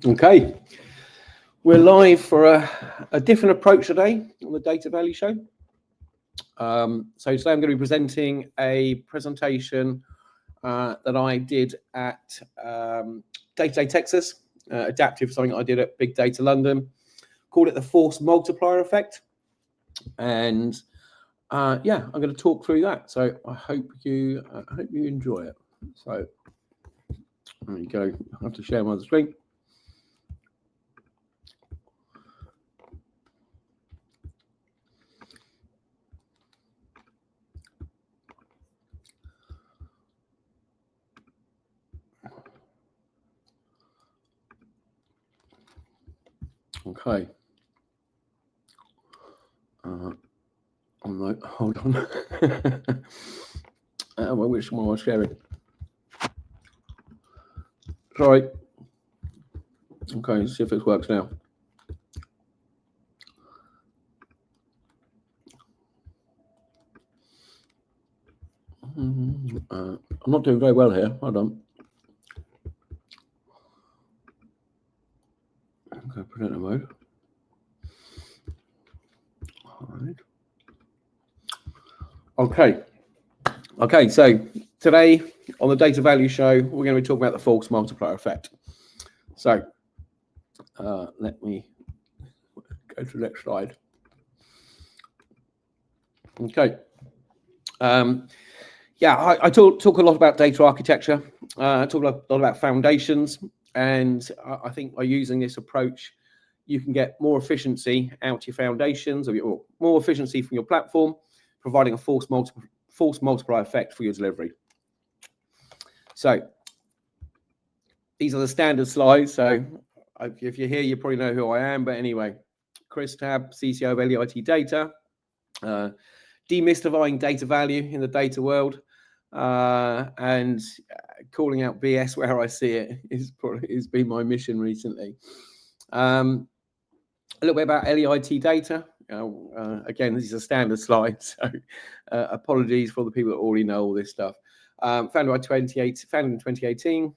Okay, we're live for a different approach today on the Data Value Show. So today I'm going to be presenting a presentation that I did at Data Day Texas, adaptive something I did at Big Data London, called it the Force Multiplier Effect. And yeah, I'm going to talk through that. So I hope you enjoy it. So there you go. I have to share my screen. Okay. I'm like, hold on. Well, which one I'll share it? Sorry. Okay, let's see if it works now. I'm not doing very well here. Hold on. Okay, presenter mode. All right. Okay, so today on the Data Value Show, we're going to be talking about the Force Multiplier Effect. So let me go to the next slide. Okay. Yeah, I talk a lot about data architecture. I talk a lot about foundations, and I think by using this approach, you can get more efficiency out of your foundations, or more efficiency from your platform, providing a force multiplier effect for your delivery. So these are the standard slides. So if you're here, you probably know who I am. But anyway, Chris Tabb, CCO of LEIT Data, demystifying data value in the data world, and calling out BS where I see it has been my mission recently. A little bit about LEIT Data. Again, this is a standard slide, so apologies for the people that already know all this stuff. Founded in 2018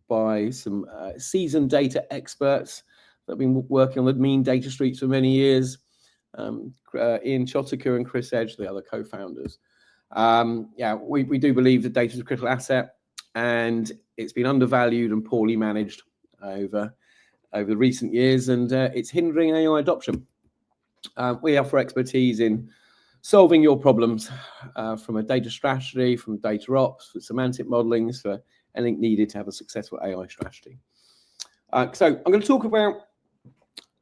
by some seasoned data experts that have been working on the mean data streets for many years. Ian Chotaker and Chris Edge, the other co-founders. Yeah, we do believe that data is a critical asset, and it's been undervalued and poorly managed over the recent years, and it's hindering AI adoption. We offer expertise in solving your problems from a data strategy, from data ops, for semantic modeling, for anything needed to have a successful AI strategy. So I'm going to talk about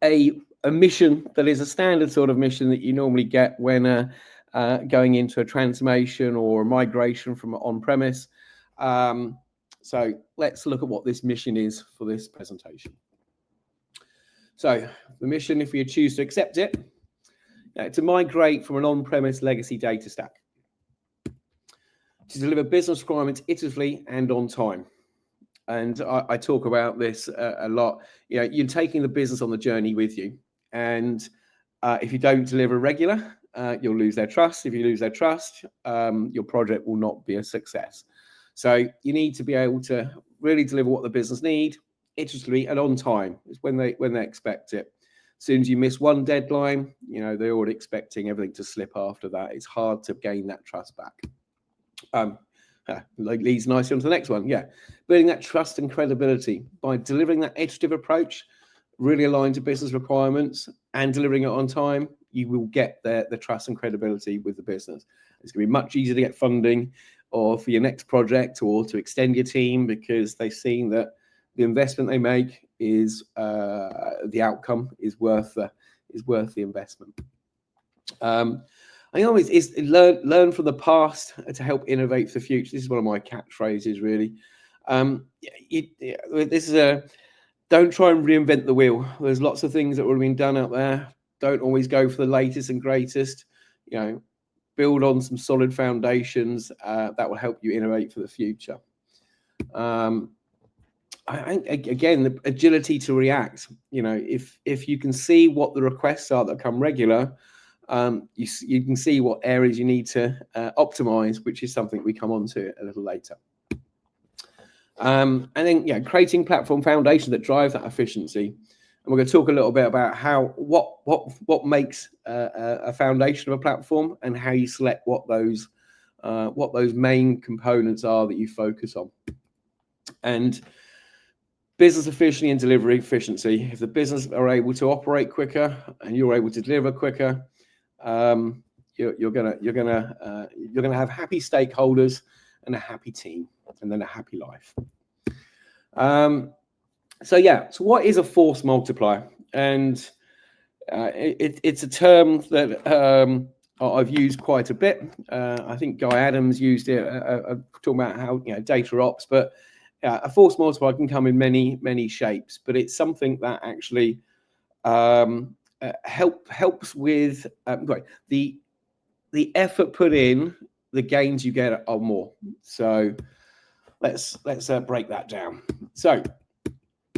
a mission that is a standard sort of mission that you normally get when going into a transformation or a migration from on-premise. So let's look at what this mission is for this presentation. So the mission, if you choose to accept it, to migrate from an on-premise legacy data stack, to deliver business requirements iteratively and on time. And I talk about this a lot. You know, you're taking the business on the journey with you, and if you don't deliver regular, you'll lose their trust. If you lose their trust, your project will not be a success. So you need to be able to really deliver what the business need, iteratively and on time. It's when they expect it. As soon as you miss one deadline, you know, they're already expecting everything to slip after that. It's hard to gain that trust back. Leads nicely onto the next one. Yeah, building that trust and credibility by delivering that iterative approach, really aligned to business requirements and delivering it on time. You will get the trust and credibility with the business. It's going to be much easier to get funding or for your next project or to extend your team because they've seen that the investment they make is the outcome is worth the investment. I think always is learn from the past to help innovate for the future. This is one of my catchphrases, really. This is don't try and reinvent the wheel. There's lots of things that would have been done out there. Don't always go for the latest and greatest. You know, build on some solid foundations that will help you innovate for the future. Again, the agility to react. You know, if you can see what the requests are that come regular, you can see what areas you need to optimize, which is something we come on to a little later. And then creating platform foundation that drive that efficiency. And we're going to talk a little bit about what makes a foundation of a platform, and how you select what those main components are that you focus on. And business efficiency and delivery efficiency. If the business are able to operate quicker and you're able to deliver quicker, you're gonna have happy stakeholders and a happy team, and then a happy life. So what is a force multiplier? And it's a term that I've used quite a bit. I think Guy Adams used it talking about how data ops, but a force multiplier can come in many shapes. But it's something that actually helps with the effort put in. The gains you get are more. So let's break that down. So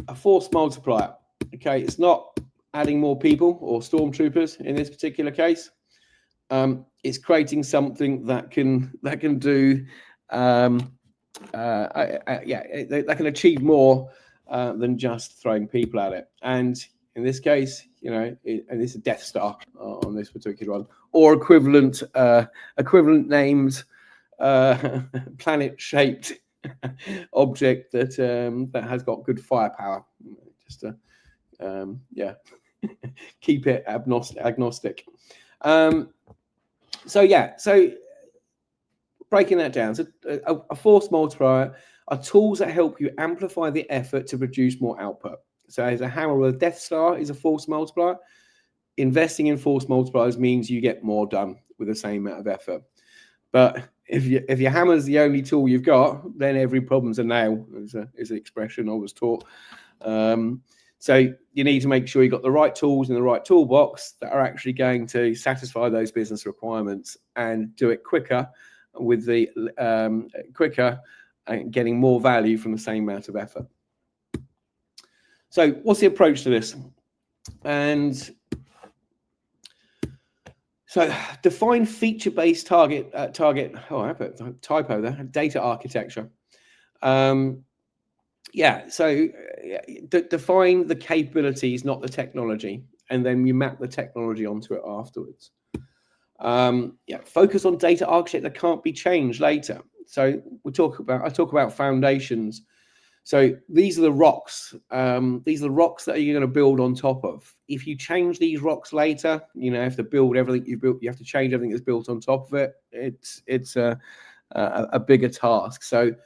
a force multiplier. Okay, it's not adding more people or stormtroopers in this particular case. It's creating something that can do that can achieve more than just throwing people at it. And in this case, and this is a Death Star on this particular one, or equivalent named planet-shaped object that has got good firepower. Just to keep it agnostic. So breaking that down, so a force multiplier are tools that help you amplify the effort to produce more output. So as a hammer with a Death Star is a force multiplier, investing in force multipliers means you get more done with the same amount of effort. But if your hammer's the only tool you've got, then every problem's a nail, is an expression I was taught. So you need to make sure you've got the right tools in the right toolbox that are actually going to satisfy those business requirements, and do it quicker with the quicker and getting more value from the same amount of effort. So what's the approach to this? And so define feature-based target. I put a typo there. Data architecture. Define the capabilities, not the technology, and then you map the technology onto it afterwards. Focus on data architecture that can't be changed later. So I talk about foundations. So these are the rocks. These are the rocks that you're going to build on top of. If you change these rocks later, you have to build everything you built. You have to change everything that's built on top of it. It's a bigger task. So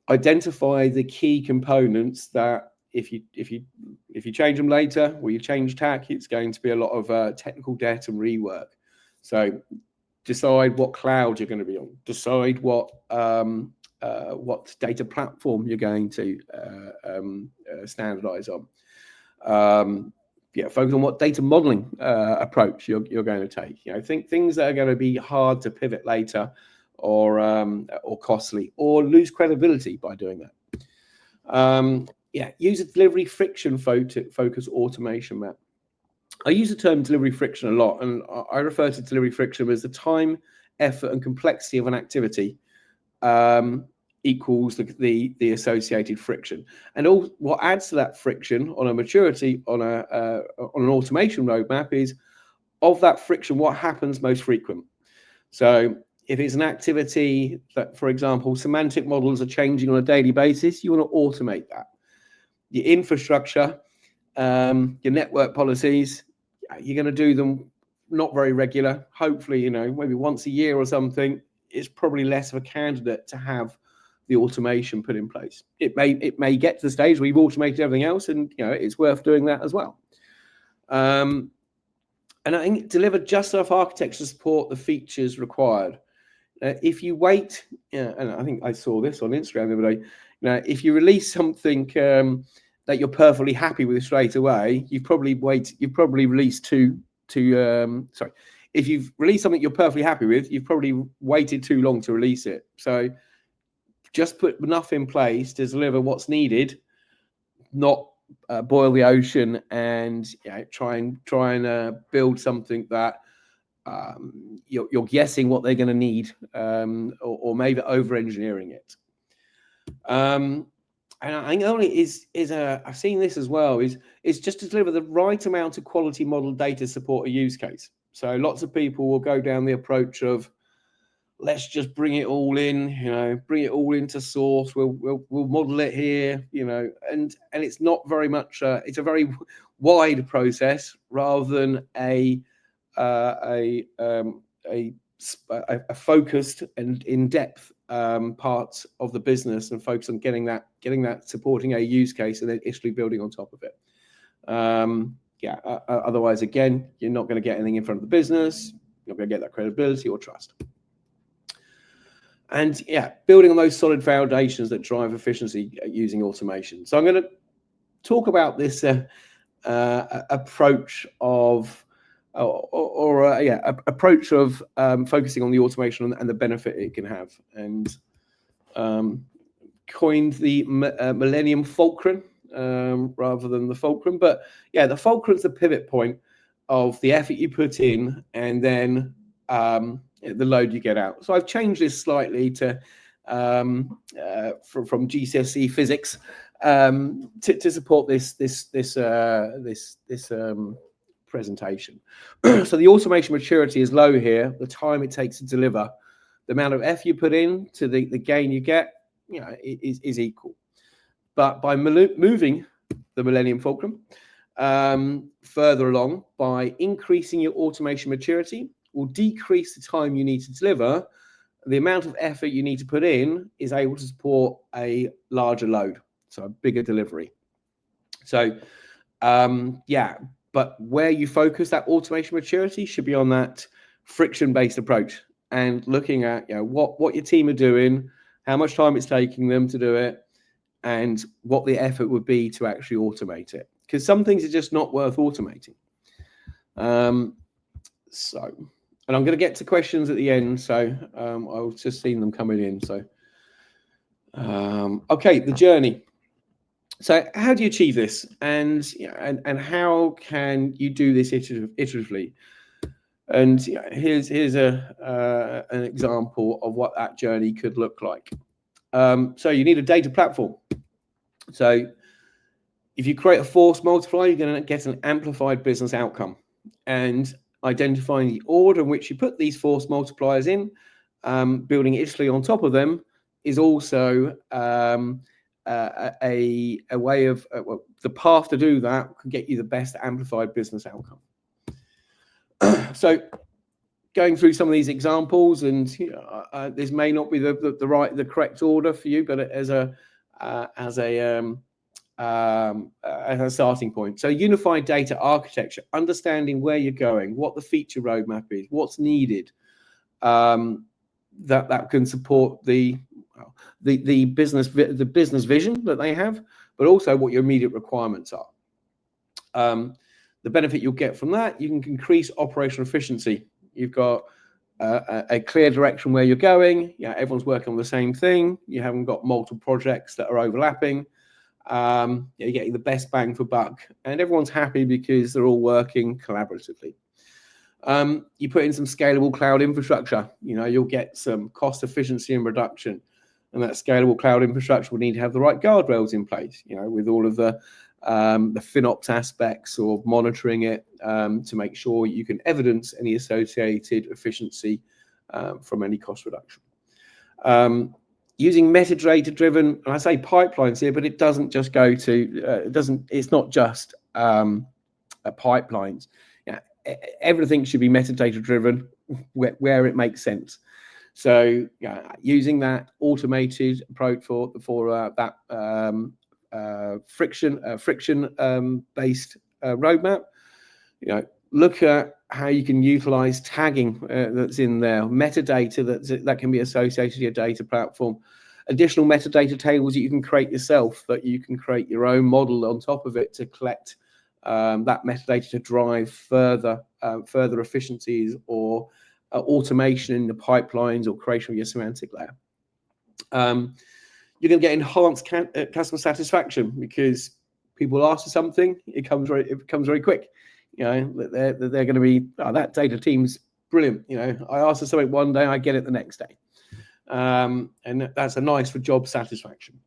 identify the key components that if you change them later, or you change tack, it's going to be a lot of technical debt and rework. So decide what cloud you're going to be on. Decide what data platform you're going to standardize on. Focus on what data modeling approach you're going to take. Think things that are going to be hard to pivot later, or costly, or lose credibility by doing that. Use a delivery friction focus automation map. I use the term delivery friction a lot, and I refer to delivery friction as the time, effort, and complexity of an activity equals the associated friction. And all what adds to that friction on a maturity on an automation roadmap is, of that friction, what happens most frequent. So if it's an activity that, for example, semantic models are changing on a daily basis, you want to automate that. Your infrastructure, your network policies, you're going to do them not very regular. Hopefully, maybe once a year or something. It's probably less of a candidate to have the automation put in place. It may get to the stage where you've automated everything else, and it's worth doing that as well. And I think deliver just enough architecture to support the features required. If you wait, and I think I saw this on Instagram the other day. If you release something that you're perfectly happy with straight away, you've probably released if you've released something you're perfectly happy with, you've probably waited too long to release it. So just put enough in place to deliver what's needed, not boil the ocean and try and build something that you're guessing what they're going to need, or maybe over engineering it. and I think only I've seen this as well, is just to deliver the right amount of quality model data to support a use case. So lots of people will go down the approach of, let's just bring it all in, bring it all into source. We'll model it here, and it's not very much. It's a very wide process rather than a focused and in-depth part of the business, and focus on getting that supporting a use case and then actually building on top of it. Otherwise, again, you're not going to get anything in front of the business. You're not going to get that credibility or trust. And building on those solid foundations that drive efficiency using automation. So I'm going to talk about this approach of approach of focusing on the automation and the benefit it can have, and coined the Millennium Fulcrum rather than the fulcrum. But the fulcrum's the pivot point of the effort you put in and then the load you get out. So I've changed this slightly to from GCSE physics to support this presentation. So the automation maturity is low here. The time it takes to deliver, the amount of effort you put in to the gain you get, is equal. But by moving the Millennium Fulcrum further along, by increasing your automation maturity, will decrease the time you need to deliver. The amount of effort you need to put in is able to support a larger load, so a bigger delivery. So, but where you focus that automation maturity should be on that friction-based approach and looking at what your team are doing, how much time it's taking them to do it, and what the effort would be to actually automate it. Because some things are just not worth automating. And I'm going to get to questions at the end, so I've just seen them coming in. So, okay, the journey. So, how do you achieve this, and how can you do this iteratively? And here's an example of what that journey could look like. So, you need a data platform. So, if you create a force multiplier, you're going to get an amplified business outcome, and identifying the order in which you put these force multipliers in, building iteratively on top of them, is also a way of the path to do that can get you the best amplified business outcome. So, going through some of these examples, and this may not be the correct order for you, but as a starting point. So unified data architecture, understanding where you're going, what the feature roadmap is, what's needed, that can support the business vision that they have, but also what your immediate requirements are. The benefit you'll get from that, you can increase operational efficiency. You've got a clear direction where you're going. Everyone's working on the same thing. You haven't got multiple projects that are overlapping. You're getting the best bang for buck, and everyone's happy because they're all working collaboratively. You put in some scalable cloud infrastructure, you'll get some cost efficiency and reduction, and that scalable cloud infrastructure will need to have the right guardrails in place, with all of the FinOps aspects of monitoring it, to make sure you can evidence any associated efficiency from any cost reduction. Using metadata-driven, and I say pipelines here, but it doesn't just go to, it's not just pipelines. Everything should be metadata-driven where it makes sense. So using that automated approach for that friction-based roadmap, look at how you can utilize tagging that's in there, metadata that can be associated to your data platform, additional metadata tables that you can create yourself, that you can create your own model on top of it to collect that metadata to drive further efficiencies or automation in the pipelines or creation of your semantic layer. You're going to get enhanced customer satisfaction because people ask for something, it comes very quick. They're going to be, that data team's brilliant. I ask for something one day, I get it the next day. And that's nice for job satisfaction.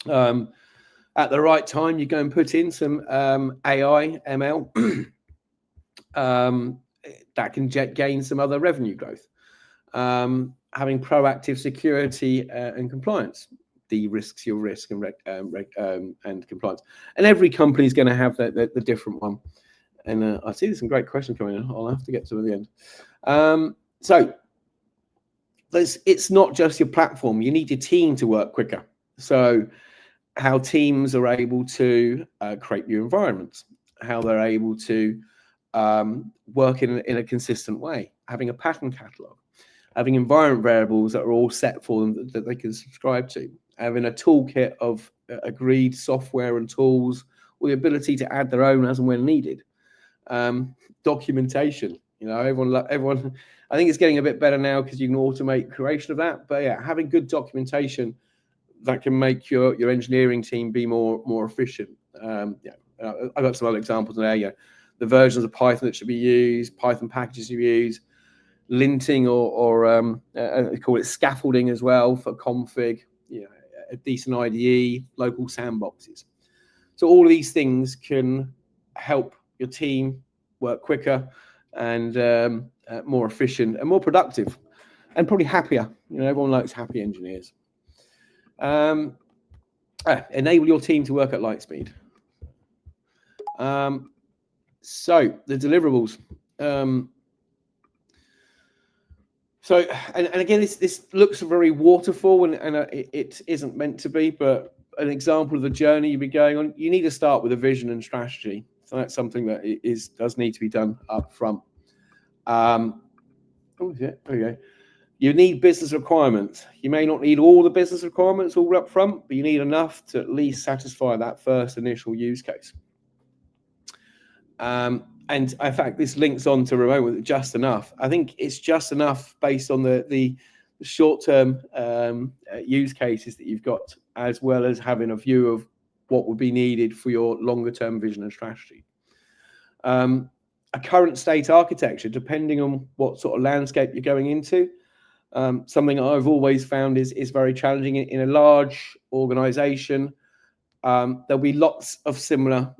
At the right time, you go and put in some AI, ML, that can gain some other revenue growth. Having proactive security and compliance de-risks your risk and compliance. And every company is going to have the different one. And I see there's some great questions coming in. I'll have to get to them at the end. So it's not just your platform. You need your team to work quicker. So how teams are able to create new environments, how they're able to work in a consistent way, having a pattern catalog, having environment variables that are all set for them that they can subscribe to, having a toolkit of agreed software and tools, or the ability to add their own as and when needed. Documentation, everyone, I think it's getting a bit better now because you can automate creation of that. But yeah, having good documentation that can make your engineering team be more efficient. I've got some other examples there. The versions of Python that should be used, Python packages you use, linting or call it scaffolding as well for config, a decent IDE, local sandboxes. So all of these things can help your team work quicker and more efficient and more productive and probably happier. Everyone likes happy engineers. Enable your team to work at light speed. So the deliverables. And again, this looks very waterfall, and it isn't meant to be, but an example of the journey you'll be going on. You need to start with a vision and strategy. So that's something that does need to be done up front. You need business requirements. You may not need all the business requirements all up front, but you need enough to at least satisfy that first initial use case. And in fact, this links on to remote with just enough. I think it's just enough based on the short-term use cases that you've got, as well as having a view of what would be needed for your longer-term vision and strategy. A current state architecture, depending on what sort of landscape you're going into, something I've always found is very challenging. In a large organization, there'll be lots of similar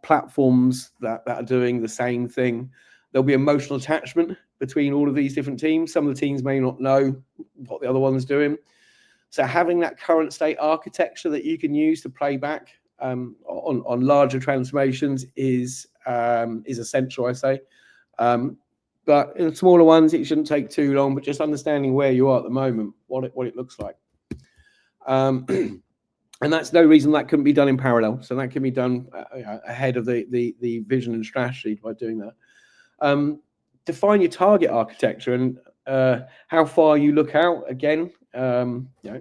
platforms that are doing the same thing. There'll be emotional attachment between all of these different teams. Some of the teams may not know what the other one's doing. So having that current state architecture that you can use to play back on larger transformations is essential, I say. But in the smaller ones, it shouldn't take too long, but just understanding where you are at the moment, what it looks like. And that's no reason that couldn't be done in parallel. So that can be done ahead of the vision and strategy by doing that. Define your target architecture and how far you look out. Again,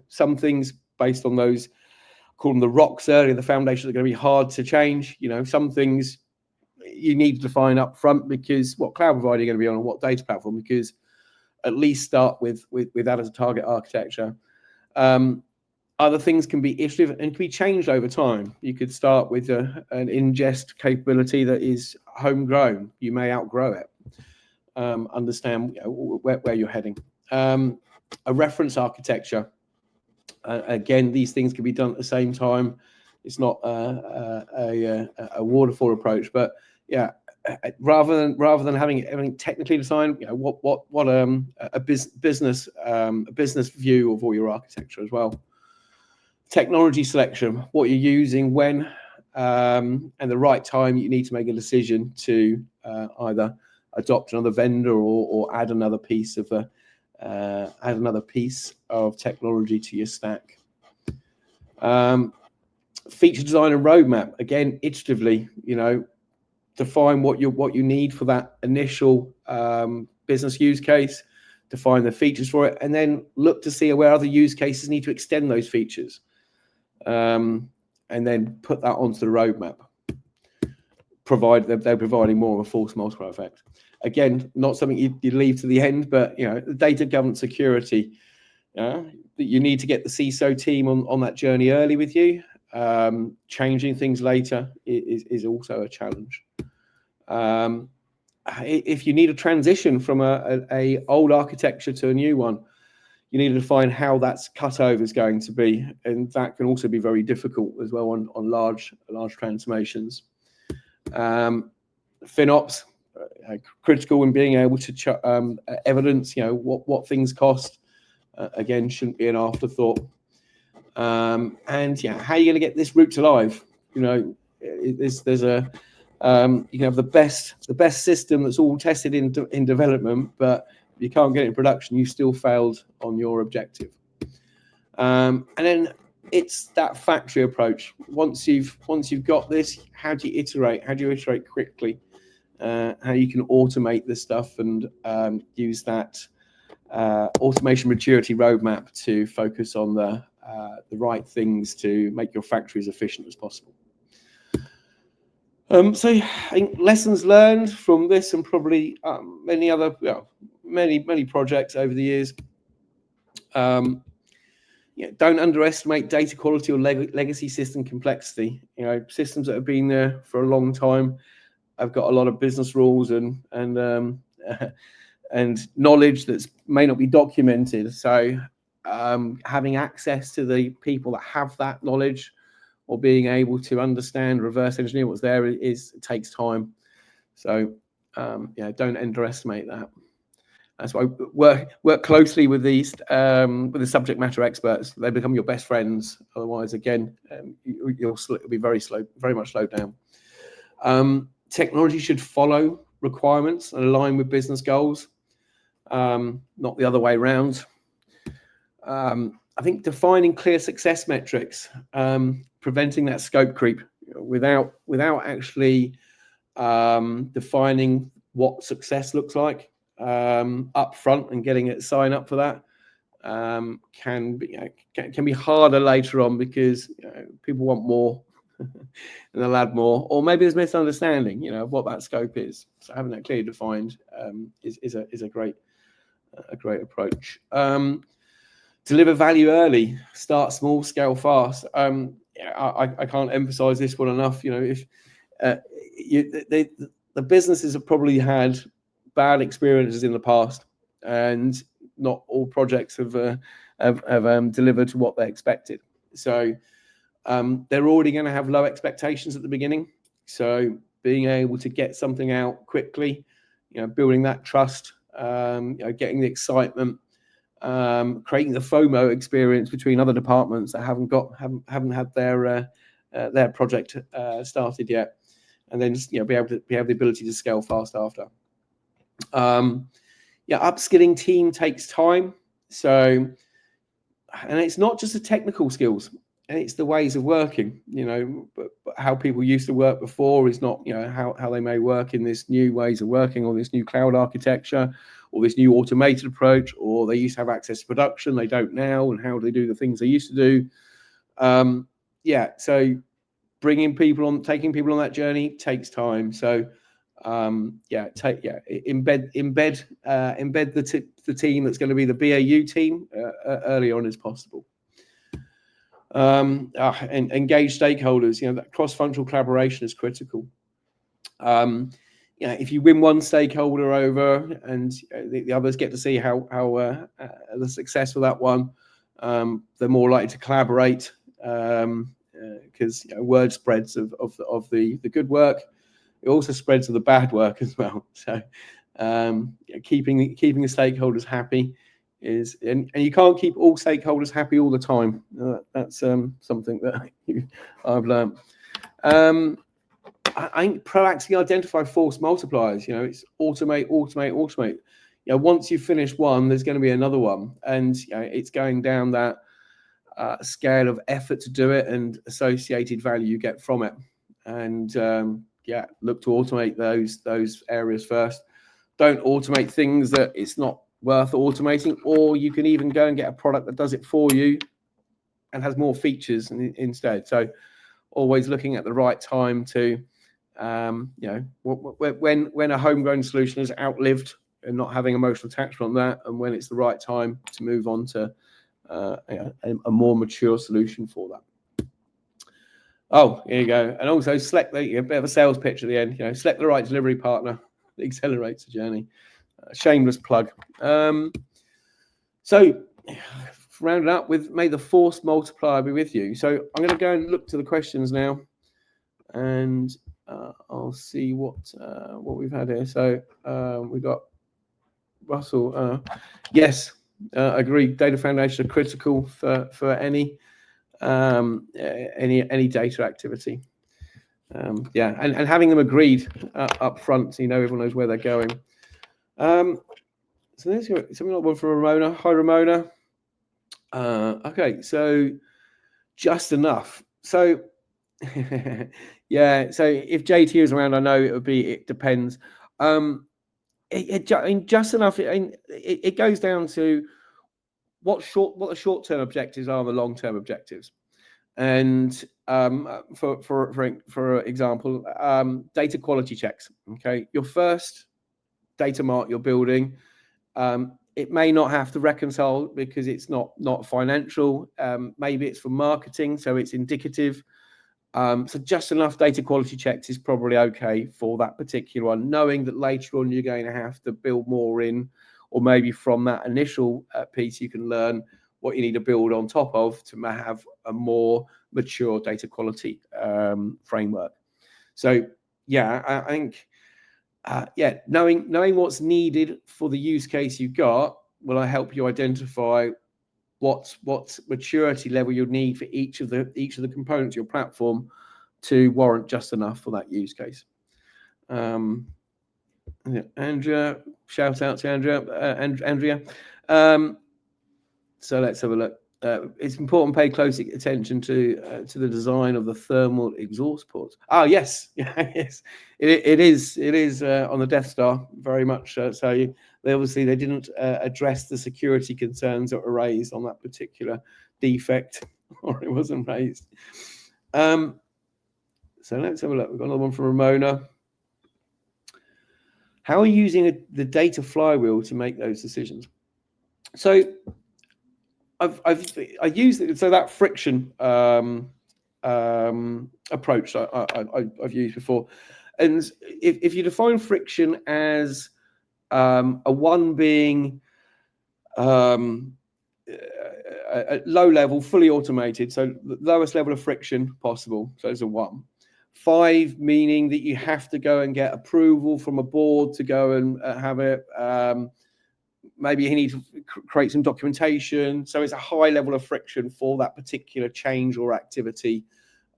some things based on those, call them the rocks earlier, the foundations are going to be hard to change. Some things you need to define up front because what cloud provider you're going to be on and what data platform, because at least start with that as a target architecture. Other things can be iterative and can be changed over time. You could start with an ingest capability that is homegrown. You may outgrow it. Understand where you're heading. A reference architecture. Again, these things can be done at the same time. It's not a waterfall approach, but yeah, rather than having everything technically designed, what a business view of all your architecture as well. Technology selection, what you're using, when, and the right time you need to make a decision to either adopt another vendor or add another piece of technology to your stack. Feature design and roadmap, again, iteratively, define what you need for that initial business use case, define the features for it, and then look to see where other use cases need to extend those features. And then put that onto the roadmap. They're providing more of a force multiplier effect. Again, not something you leave to the end, but the data governance security. You need to get the CISO team on that journey early with you. Changing things later is also a challenge. If you need a transition from a old architecture to a new one, you need to define how that's cut over is going to be, and that can also be very difficult as well on large transformations. FinOps, critical in being able to evidence, what things cost. Again, shouldn't be an afterthought. And how are you going to get this route to live? There's a you can have the best system that's all tested in development, but if you can't get it in production, you've still failed on your objective. And then it's that factory approach. Once you've got this, how do you iterate? How do you iterate quickly? How you can automate this stuff and use that automation maturity roadmap to focus on the right things to make your factory as efficient as possible. So I think lessons learned from this and probably many other many projects over the years. Don't underestimate data quality or legacy system complexity. Systems that have been there for a long time have got a lot of business rules and knowledge that may not be documented. So having access to the people that have that knowledge, or being able to understand, reverse engineer what's there, it takes time. So don't underestimate that. That's why work closely with the subject matter experts. They become your best friends. Otherwise, again, you'll be very much slowed down. Technology should follow requirements and align with business goals, not the other way around. I think defining clear success metrics, preventing that scope creep without actually defining what success looks like up front and getting it sign up for that can be harder later on, because people want more and they'll add more, or maybe there's misunderstanding of what that scope is. So having that clearly defined is a great approach. Deliver value early, start small, scale fast. I can't emphasize this one enough. If the businesses have probably had bad experiences in the past, and not all projects have delivered to what they expected. So they're already going to have low expectations at the beginning. So being able to get something out quickly, building that trust, getting the excitement, creating the FOMO experience between other departments that haven't had their project started yet, and then just be able to have the ability to scale fast after. Upskilling team takes time. So, and it's not just the technical skills, and it's the ways of working. But how people used to work before is not how they may work in this new ways of working, or this new cloud architecture, or this new automated approach, or they used to have access to production, they don't now, and how do they do the things they used to do? So taking people on that journey takes time. So embed the team that's going to be the BAU team early on as possible. And engage stakeholders. That cross-functional collaboration is critical. If you win one stakeholder over, and the others get to see how the success of that one, they're more likely to collaborate, because word spreads of the good work. It also spreads of the bad work as well. So keeping the stakeholders happy is, and you can't keep all stakeholders happy all the time. That's something that I've learned. I think proactively identify force multipliers. It's automate. Once you finish one, there's going to be another one, and it's going down that scale of effort to do it and associated value you get from it. And look to automate those areas first. Don't automate things that it's not worth automating, or you can even go and get a product that does it for you and has more features instead. So always looking at the right time to when a homegrown solution is outlived and not having emotional attachment on that, and when it's the right time to move on to a more mature solution for that. Oh, here you go. And also select a bit of a sales pitch at the end. Select the right delivery partner that accelerates the journey. Shameless plug. So round it up with, may the force multiplier be with you. So I'm going to go and look to the questions now, and I'll see what we've had here. So we got Russell. Yes, agree. Data foundations are critical for any data activity. Yeah, and having them agreed up front, so you know everyone knows where they're going. So there's something like one from Ramona. Hi, Ramona. Okay, so just enough. So yeah, so if JT is around, I know it depends. Just enough. It goes down to what the short-term objectives are and the long-term objectives. And for example, data quality checks. Okay, your first data mart you're building, it may not have to reconcile because it's not financial. Maybe it's for marketing, so it's indicative. So just enough data quality checks is probably okay for that particular one, knowing that later on you're going to have to build more in, or maybe from that initial piece you can learn what you need to build on top of to have a more mature data quality framework. So yeah, I think knowing what's needed for the use case you've got will help you identify what maturity level you'll need for each of the components of your platform to warrant just enough for that use case. Andrea, shout out to Andrea. So let's have a look. It's important to pay close attention to the design of the thermal exhaust ports. Oh yes, yes, it is on the Death Star very much. So they didn't address the security concerns that were raised on that particular defect, or it wasn't raised. So let's have a look. We've got another one from Ramona. How are you using the data flywheel to make those decisions? So I used it, so that friction approach I've used before, and if you define friction as a one being a low level, fully automated, so the lowest level of friction possible, so it's a 1. 5 meaning that you have to go and get approval from a board to go and have it. Maybe you need to create some documentation. So it's a high level of friction for that particular change or activity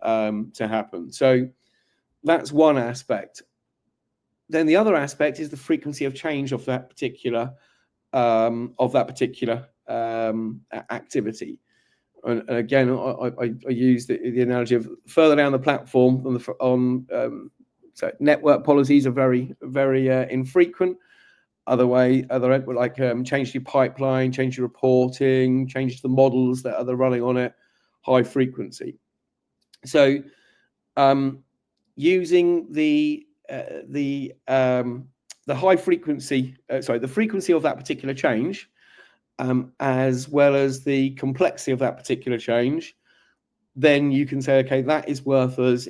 to happen. So that's one aspect. Then the other aspect is the frequency of change of that particular activity. And again, I use the analogy of further down the platform so network policies are very, very infrequent. Other like change your pipeline, change your reporting, change the models that are running on it, high frequency. So using the high frequency, the frequency of that particular change, as well as the complexity of that particular change, then you can say, okay, that is worth us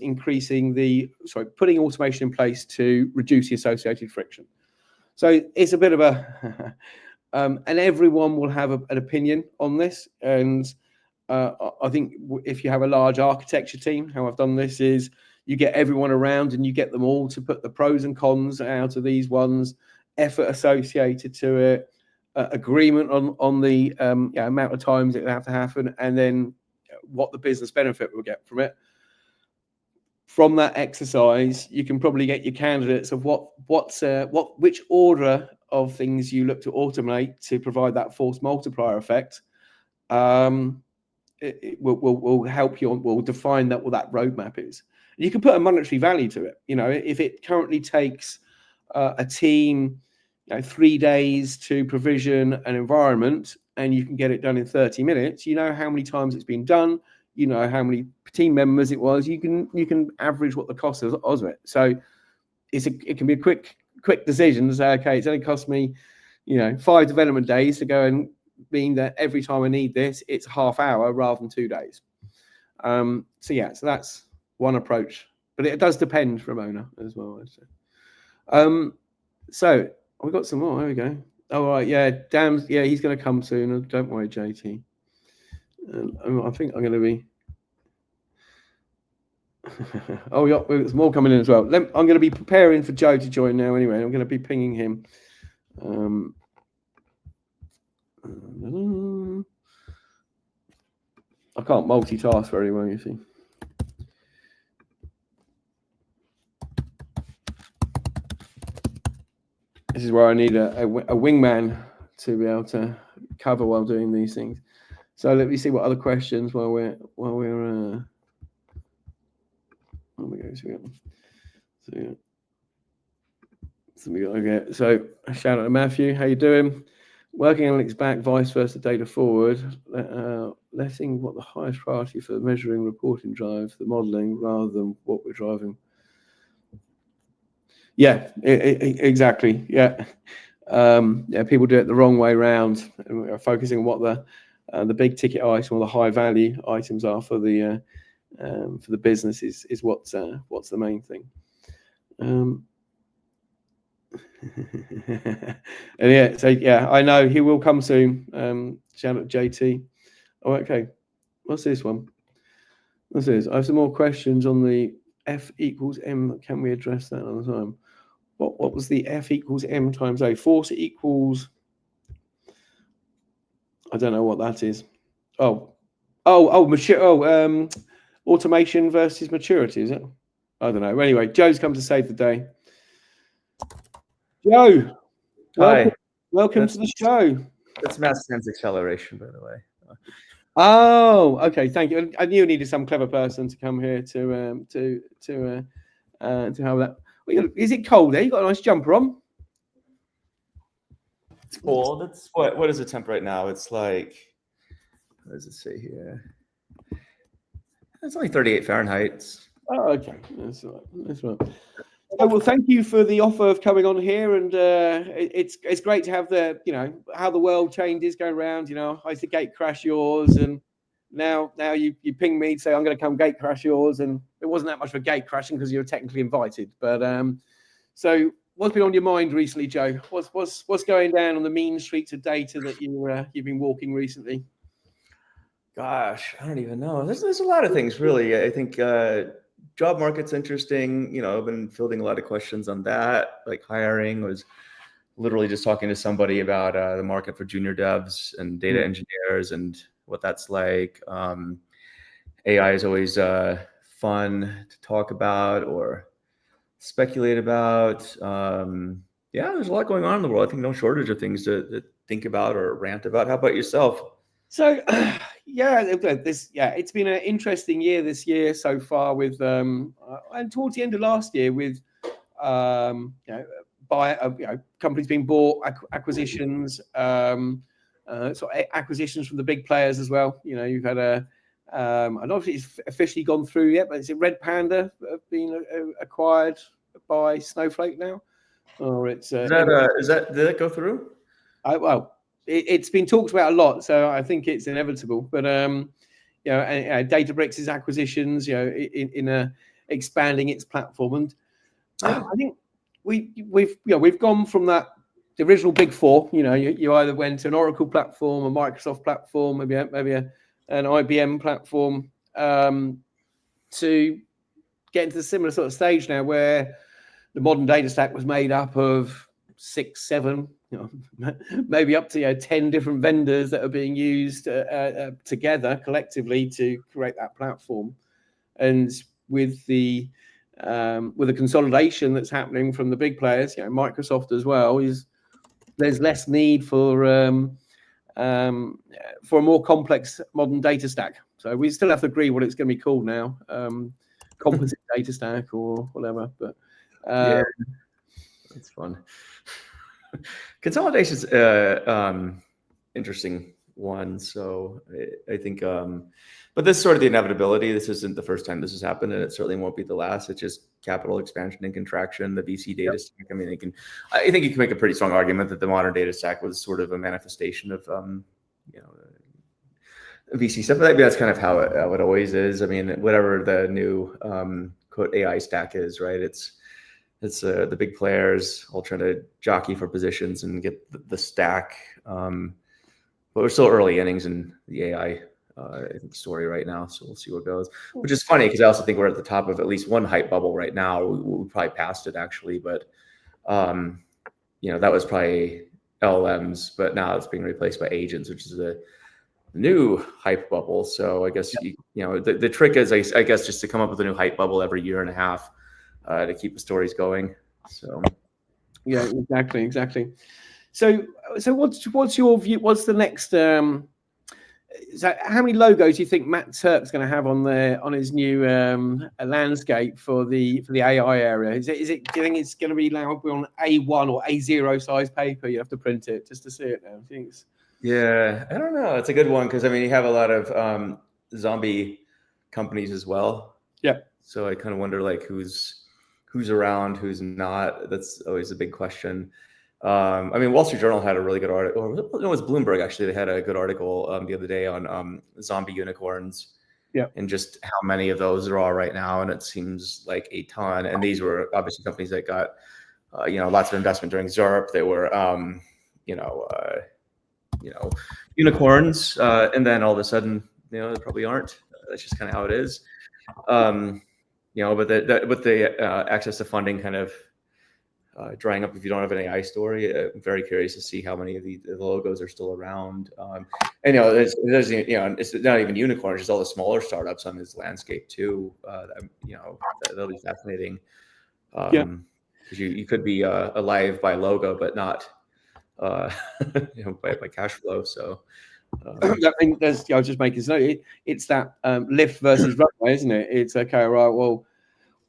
putting automation in place to reduce the associated friction. So it's a bit of a, and everyone will have an opinion on this. And I think if you have a large architecture team, how I've done this is you get everyone around and you get them all to put the pros and cons out of these ones, effort associated to it, agreement on the amount of times it will have to happen, and then what the business benefit will get from it. From that exercise, you can probably get your candidates of which order of things you look to automate to provide that force multiplier effect. It will help you. Will define what that roadmap is. You can put a monetary value to it. You know, if it currently takes a team 3 days to provision an environment, and you can get it done in 30 minutes, you know how many times it's been done. You know how many team members it was. You can average what the cost is of it. So it can be a quick decision to say, okay, it's only cost me 5 development days to go and mean that every time I need this, it's half hour rather than 2 days. So that's one approach, but it does depend, Ramona, as well. So we've got some more. There we go. All right, yeah, damn, yeah, he's going to come soon. Don't worry, JT. I think I'm going to be. Oh, yeah, there's more coming in as well. I'm going to be preparing for Joe to join now. Anyway, I'm going to be pinging him. I can't multitask very well, you see. This is where I need a wingman to be able to cover while doing these things. So let me see what other questions while we're oh my God, so shout out to Matthew. How you doing? Working analytics back, vice versa, data forward. Letting what the highest priority for measuring, reporting drive the modeling rather than what we're driving. Yeah, exactly. Yeah. Yeah, people do it the wrong way around, and we're focusing on what the big ticket item or the high value items are for the business is what's the main thing. And yeah, so yeah, I know he will come soon. Shout out to JT. Oh, okay. What's this one? What's this? I have some more questions on the F equals M. Can we address that another time? What was the F equals M times A? Force equals. I don't know what that is. Automation versus maturity, is it? I don't know. Anyway, Joe's come to save the day. Joe, welcome to the show. That's mass sense acceleration, by the way. Oh, okay. Thank you. I knew you needed some clever person to come here to have that. Is it cold there? You got a nice jumper on. It's cold. It's what is the temp right now? It's like, what does it say here? It's only 38 Fahrenheit. Oh, okay. That's right. That's right. So, well, thank you for the offer of coming on here, and it's great to have how the world changes go around. I used to gate crash yours, and now you ping me to say I'm going to come gate crash yours, and it wasn't that much of a gate crashing because you were technically invited. But so what's been on your mind recently, Joe? What's going down on the mean streets of data that you've been walking recently? Gosh, I don't even know. There's a lot of things, really. I think job market's interesting. I've been fielding a lot of questions on that. Like hiring, was literally just talking to somebody about the market for junior devs and data engineers and what that's like. AI is always fun to talk about or speculate about. Yeah, there's a lot going on in the world. I think no shortage of things to think about or rant about. How about yourself? So, it's been an interesting year this year so far with, and towards the end of last year with, companies being bought, acquisitions, acquisitions from the big players as well. You've had I don't know if it's officially gone through yet, but is it Red Panda being acquired by Snowflake now? Or it's did that go through? It's been talked about a lot, so I think it's inevitable. But Databricks' acquisitions, in expanding its platform, and I think we've gone from the original big four. You either went to an Oracle platform, a Microsoft platform, maybe an IBM platform, to get into the similar sort of stage now, where the modern data stack was made up of 6, 7, maybe up to 10 different vendors that are being used together collectively to create that platform. And with the consolidation that's happening from the big players, Microsoft as well, there's less need for a more complex modern data stack. So we still have to agree what it's going to be called now, composite data stack or whatever. But yeah, that's fun. Consolidation's interesting one. So I think, but this is sort of the inevitability. This isn't the first time this has happened, and it certainly won't be the last. It's just capital expansion and contraction, the VC data stack. I mean, I think you can make a pretty strong argument that the modern data stack was sort of a manifestation of, VC stuff. But maybe that's kind of how it always is. I mean, whatever the new quote AI stack is, right? It's it's the big players all trying to jockey for positions and get the stack. But we're still early innings in the AI I think story right now, so we'll see what goes. Which is funny because I also think we're at the top of at least one hype bubble right now. We probably passed it actually, but that was probably LLMs, but now it's being replaced by agents, which is a new hype bubble. So I guess the trick is I guess just to come up with a new hype bubble every year and a half to keep the stories going. So yeah, exactly. So what's your view? What's the next? So how many logos do you think Matt Turk's going to have on his new landscape for the AI area? Is it? Do you think it's going to be now on A1 or A0 size paper? You have to print it just to see it now. I think it's... Yeah, I don't know. It's a good one because I mean you have a lot of zombie companies as well. Yeah. So I kind of wonder like who's around, who's not. That's always a big question. I mean, Wall Street Journal had a really good article, or it was Bloomberg actually. They had a good article the other day on zombie unicorns, and just how many of those there are right now, and it seems like a ton. And these were obviously companies that got lots of investment during ZERP. They were unicorns, and then all of a sudden, they probably aren't. That's just kind of how it is. But with the access to funding kind of drying up if you don't have an AI story, I'm very curious to see how many of the logos are still around. And there's it's not even unicorns, just all the smaller startups on this landscape too. That'll be fascinating. Because you could be alive by logo, but not by cash flow. So I think I was just making note. It's that lift versus runway, isn't it? It's okay, right? Well,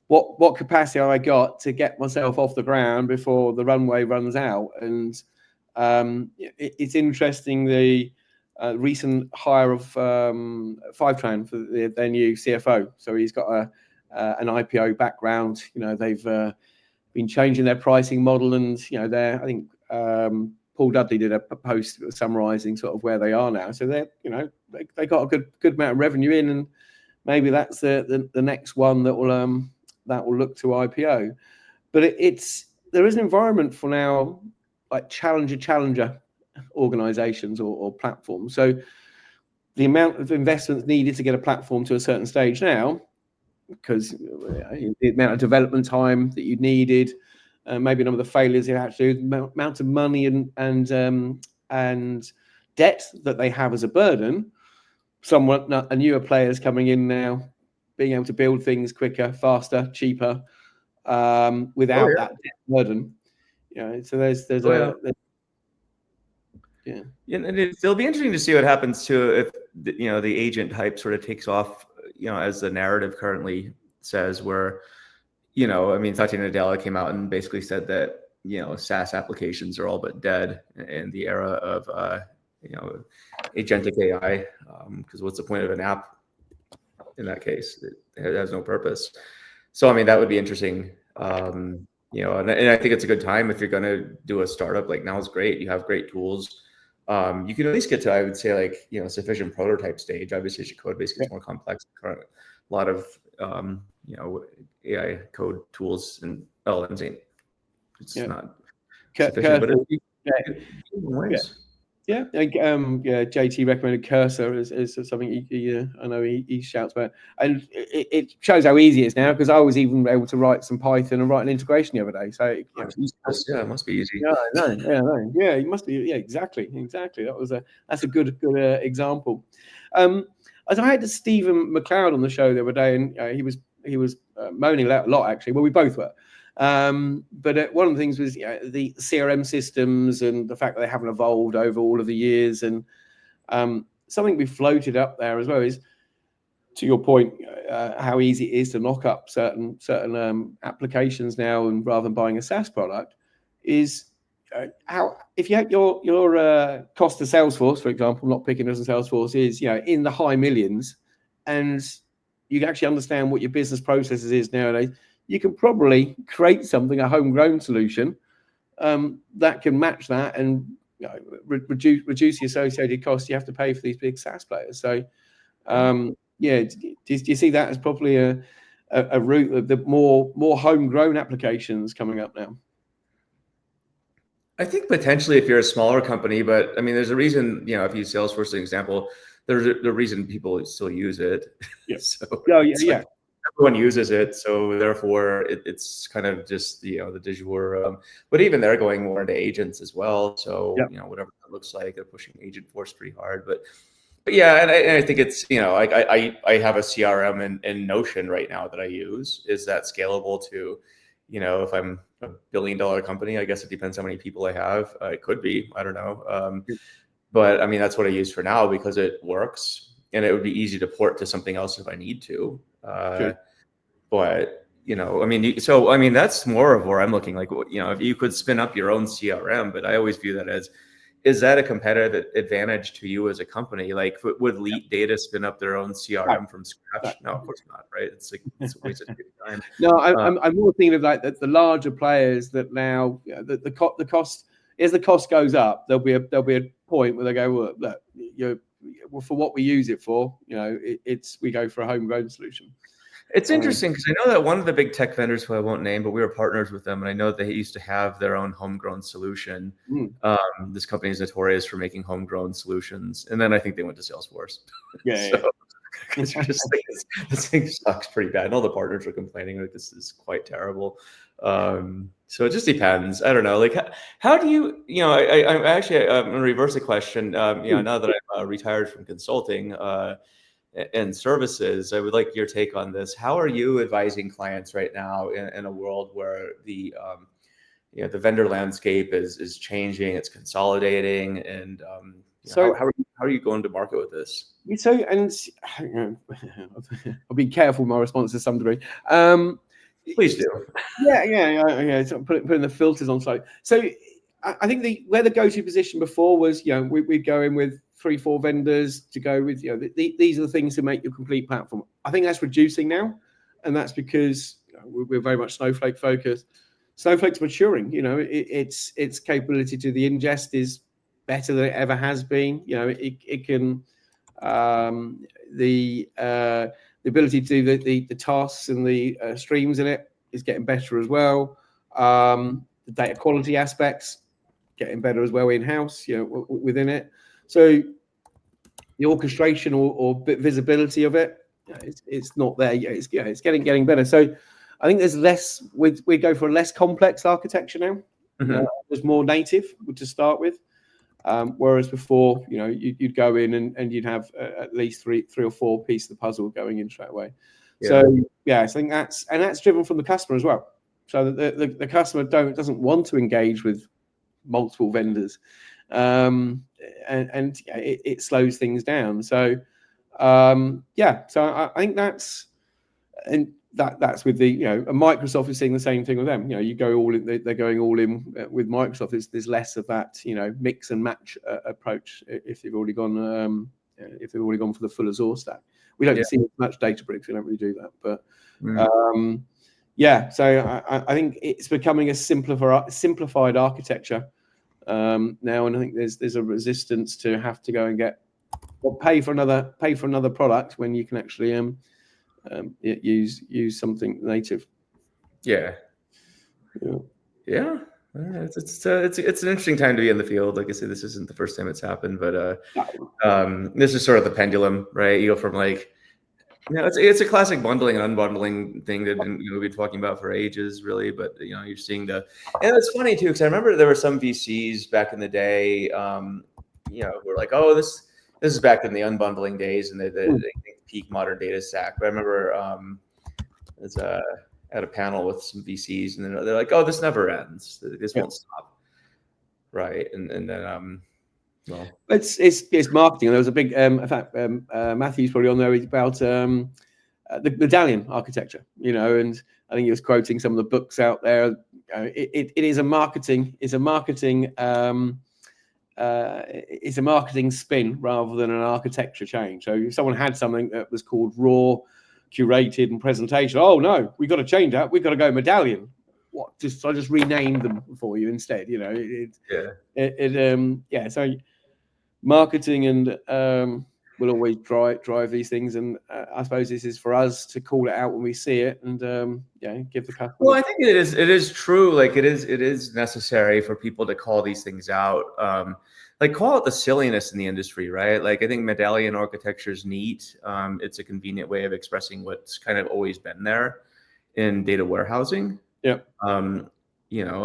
what capacity have I got to get myself off the ground before the runway runs out? And it's interesting the recent hire of Fivetran for their new CFO. So he's got an IPO background. They've been changing their pricing model, and I think Paul Dudley did a post summarizing sort of where they are now. So they got a good amount of revenue in, and maybe that's the next one that will look to IPO. But there is an environment for now like challenger organizations or platforms. So the amount of investments needed to get a platform to a certain stage now, because the amount of development time that you needed, maybe some of the failures you had to do, the amount of money and debt that they have as a burden. Somewhat a newer players coming in now, being able to build things quicker, faster, cheaper, without that burden. So there's and it'll be interesting to see what happens too if the agent hype sort of takes off. As the narrative currently says, where I mean, Satya Nadella came out and basically said that SaaS applications are all but dead in the era of agentic AI. Because what's the point of an app in that case? It has no purpose. So I mean, that would be interesting. And I think it's a good time if you're going to do a startup. Like now is great. You have great tools. You can at least get to, I would say, like sufficient prototype stage. Obviously, as your code base gets more complex, a lot of AI code tools and LLMs it's not sufficient, but JT recommended Cursor as something I know he shouts about, and it shows how easy it is now, because I was even able to write some Python and write an integration the other day. So it must be easy. Yeah, it must be. Yeah, exactly. That's a good example. As I had Stephen McLeod on the show the other day, and he was moaning a lot actually. Well, we both were. But one of the things was the CRM systems and the fact that they haven't evolved over all of the years. And something we floated up there as well is, to your point, how easy it is to knock up certain applications now, and rather than buying a SaaS product, is how if you have your cost to Salesforce, for example, not picking as a Salesforce, is in the high millions, and you can actually understand what your business processes is nowadays. You can probably create something, a homegrown solution that can match that and reduce the associated costs you have to pay for these big SaaS players. So, do you see that as probably a route of the more homegrown applications coming up now? I think potentially if you're a smaller company, but I mean, there's a reason, you know, if you use Salesforce, as an example, there's the reason people still use it. Yeah. So yeah. Everyone uses it, so therefore it's kind of just, you know, the du jour. But even they're going more into agents as well. So Yeah. you know, whatever that looks like, they're pushing Agent Force pretty hard. But yeah, and I think it's, you know, I have a CRM in Notion right now that I use. Is that scalable to, you know, if I'm a $1 billion company, I guess it depends how many people I have. It could be, I don't know. But I mean, that's what I use for now because it works, and it would be easy to port to something else if I need to. Sure. But you know, I mean, so I mean, that's more of where I'm looking. Like, you know, if you could spin up your own CRM, but I always view that as, is that a competitive advantage to you as a company? Like, would Lead Data spin up their own CRM from scratch? No, of course not, right? It's like, it's a waste of time. No, I'm more thinking of like the larger players that now, you know, the cost, as the cost goes up, there'll be a point where they go, well, look, you know, for what we use it for, you know, we go for a homegrown solution. It's interesting because I know that one of the big tech vendors, who I won't name, but we were partners with them, and I know they used to have their own homegrown solution. This company is notorious for making homegrown solutions, and then I think they went to Salesforce. Yeah. So, because you're just like, this thing sucks pretty bad, and all the partners are complaining like this is quite terrible. So it just depends. I don't know. Like, how do you, you know, I'm actually, I'm gonna reverse the question. You know, now that I'm retired from consulting and services, I would like your take on this. How are you advising clients right now in a world where the you know, the vendor landscape is changing, it's consolidating, and So how are you going to market with this? So, and you know, I'll be careful with my response to some degree. Please do. Yeah. So putting the filters on site. So I think where the go-to position before was, you know, we'd go in with 3-4 vendors to go with, you know, these are the things to make your complete platform. I think that's reducing now, and that's because, you know, we're very much Snowflake focused. Snowflake's maturing. You know, its capability to the ingest is better than it ever has been. You know, it can the ability to do the tasks and the streams in it is getting better as well. The data quality aspects getting better as well in-house, you know, within it. So the orchestration or visibility of it, you know, it's not there yet. It's getting better. So I think there's less. We go for a less complex architecture now. There's more native to start with. Whereas before, you know, you'd go in and you'd have at least three or four pieces of the puzzle going in straight away. Yeah. So yeah, I think that's driven from the customer as well. So the customer doesn't want to engage with multiple vendors, and it slows things down. So yeah, so I think that's with the, you know, Microsoft is seeing the same thing with them. You know, you go all in, they're going all in with Microsoft. There's less of that, you know, mix and match approach if they've already gone for the full Azure stack. We don't see much Databricks. We don't really do that, but yeah. So I think it's becoming a simplified architecture now, and I think there's a resistance to have to go and pay for another product when you can actually use something native. Yeah. It's an interesting time to be in the field. Like I said, this isn't the first time it's happened, but this is sort of the pendulum, right? You go from like, you know, it's a classic bundling and unbundling thing that we've been talking about for ages, really. But you know, you're seeing and it's funny too, because I remember there were some VCs back in the day, you know, who were like, oh, this is back in the unbundling days, and they peak modern data stack. But I remember at a panel with some VCs, and they're like, "Oh, this never ends. This won't stop." Right, and then well, it's marketing. There was a big, in fact, Matthew's probably on there about the medallion architecture. You know, and I think he was quoting some of the books out there. It is a marketing. It's a marketing. It's a marketing spin rather than an architecture change. So if someone had something that was called raw, curated, and presentation, oh no, we've got to change that. We've got to go medallion. What? I just renamed them for you instead. You know, So marketing and will always drive these things. And I suppose this is for us to call it out when we see it, and give the customer. Well, I think it is true. Like it is necessary for people to call these things out. Like call it the silliness in the industry, right? Like I think medallion architecture is neat. It's a convenient way of expressing what's kind of always been there in data warehousing. Yeah. I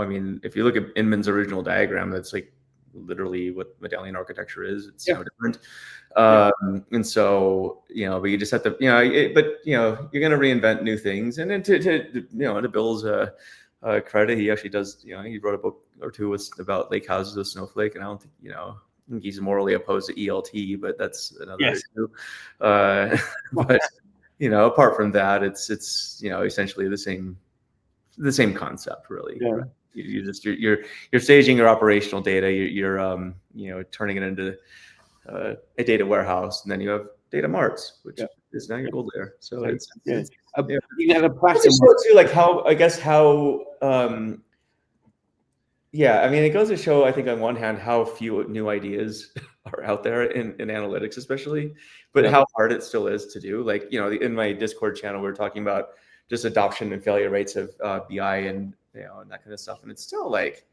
mean, if you look at Inman's original diagram, that's like literally what medallion architecture is. It's no different. And so, but you just have to, you're going to reinvent new things. And then to Bill's credit, he actually does, he wrote a book or two about lake houses with Snowflake. And I don't think, I think he's morally opposed to ELT, but that's another issue. But, apart from that, it's essentially the same concept, really. Yeah. Right? You're staging your operational data. You're turning it into a data warehouse, and then you have data marts, which is now your gold layer. So it's you have a platinum too, like how I mean, it goes to show, I think, on one hand, how few new ideas are out there in analytics, especially, but how hard it still is to do. Like, in my Discord channel, we were talking about just adoption and failure rates of BI and and that kind of stuff, and it's still like